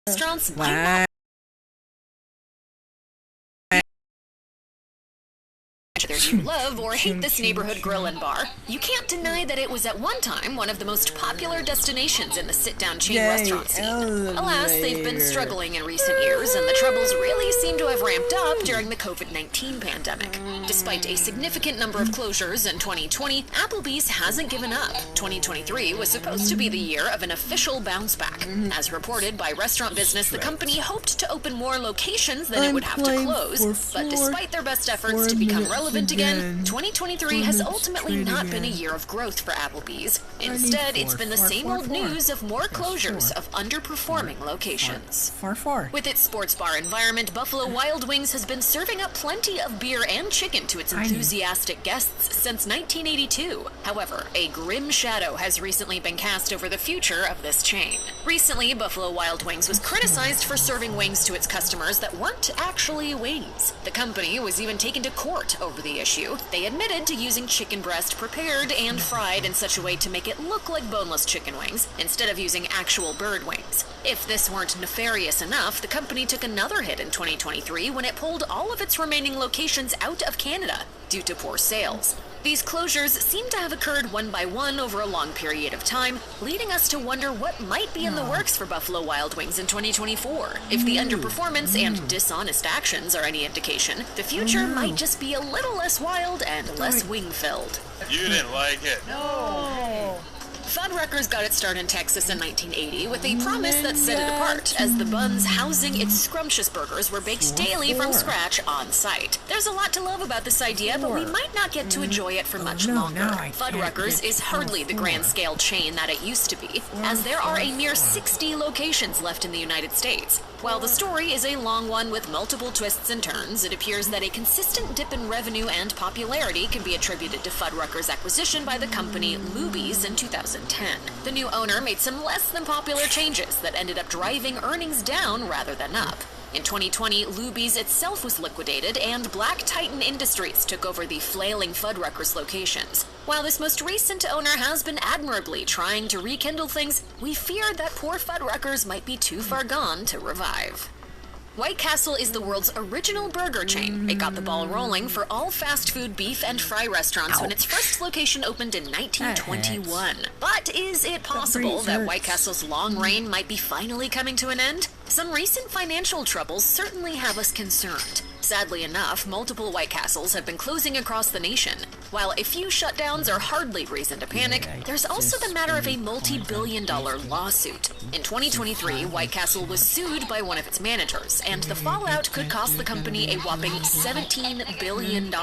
Restaurants Wow. whether you love or hate this neighborhood grill and bar, you can't deny that it was at one time one of the most popular destinations in the sit-down chain restaurant scene. Alas, they've been struggling in recent years, and the troubles really seem to have ramped up during the COVID-19 pandemic. Despite a significant number of closures in 2020, Applebee's hasn't given up. 2023 was supposed to be the year of an official bounce back. As reported by Restaurant Business, the company hoped to open more locations than it would have to close, but despite their best efforts to become relevant again, 2023 has ultimately not been a year of growth for Applebee's. Instead, it's been the same old news of more closures of underperforming locations. With its sports bar environment, Buffalo Wild Wings has been serving up plenty of beer and chicken to its enthusiastic guests since 1982. However, a grim shadow has recently been cast over the future of this chain. Recently, Buffalo Wild Wings was criticized for serving wings to its customers that weren't actually wings. The company was even taken to court over the issue. They admitted to using chicken breast prepared and fried in such a way to make it look like boneless chicken wings instead of using actual bird wings. If this weren't nefarious enough, the company took another hit in 2023 when it pulled all of its remaining locations out of Canada due to poor sales. These closures seem to have occurred one by one over a long period of time, leading us to wonder what might be in the works for Buffalo Wild Wings in 2024. If the underperformance and dishonest actions are any indication, the future might just be a little less wild and less wing-filled. You didn't like it. No. Fuddruckers got its start in Texas in 1980 with a promise that set it apart, as the buns housing its scrumptious burgers were baked daily from scratch on site. There's a lot to love about this idea, but we might not get to enjoy it for much longer. Fuddruckers is hardly the grand-scale chain that it used to be, as there are a mere 60 locations left in the United States. While the story is a long one with multiple twists and turns, it appears that a consistent dip in revenue and popularity can be attributed to Fuddruckers' acquisition by the company Luby's in 2010. The new owner made some less than popular changes that ended up driving earnings down rather than up. In 2020, Luby's itself was liquidated, and Black Titan Industries took over the flailing Fuddruckers locations. While this most recent owner has been admirably trying to rekindle things, we fear that poor Fuddruckers might be too far gone to revive. White Castle is the world's original burger chain. It got the ball rolling for all fast food beef and fry restaurants when its first location opened in 1921. But is it possible that White Castle's long reign might be finally coming to an end? Some recent financial troubles certainly have us concerned. Sadly enough, multiple White Castles have been closing across the nation. While a few shutdowns are hardly reason to panic, there's also the matter of a multi-billion-dollar lawsuit. In 2023, White Castle was sued by one of its managers, and the fallout could cost the company a whopping $17 billion.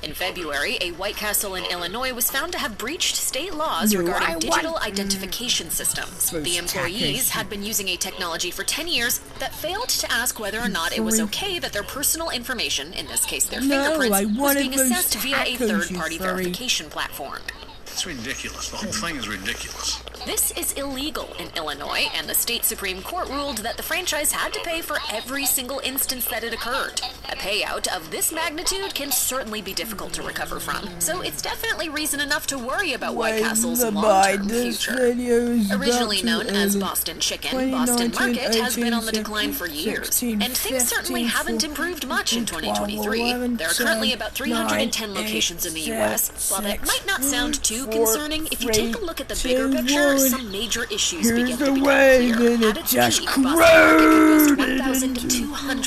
In February, a White Castle in Illinois was found to have breached state laws regarding digital identification systems. The employees had been using a technology for 10 years that failed to ask whether or not it was okay that their personal information, in this case their fingerprints, was being assessed via a third-party verification platform. It's ridiculous. The whole thing is ridiculous. This is illegal in Illinois, and the state Supreme Court ruled that the franchise had to pay for every single instance that it occurred. A payout of this magnitude can certainly be difficult to recover from, so it's definitely reason enough to worry about White Castle's long-term future. Originally known as Boston Chicken, Boston Market has been on the decline for years, and things certainly haven't improved much in 2023. There are currently about 310 locations in the U.S. While that might not sound too concerning, if you take a look at the bigger picture, some major issues begin to become clear. At its peak, Boston Market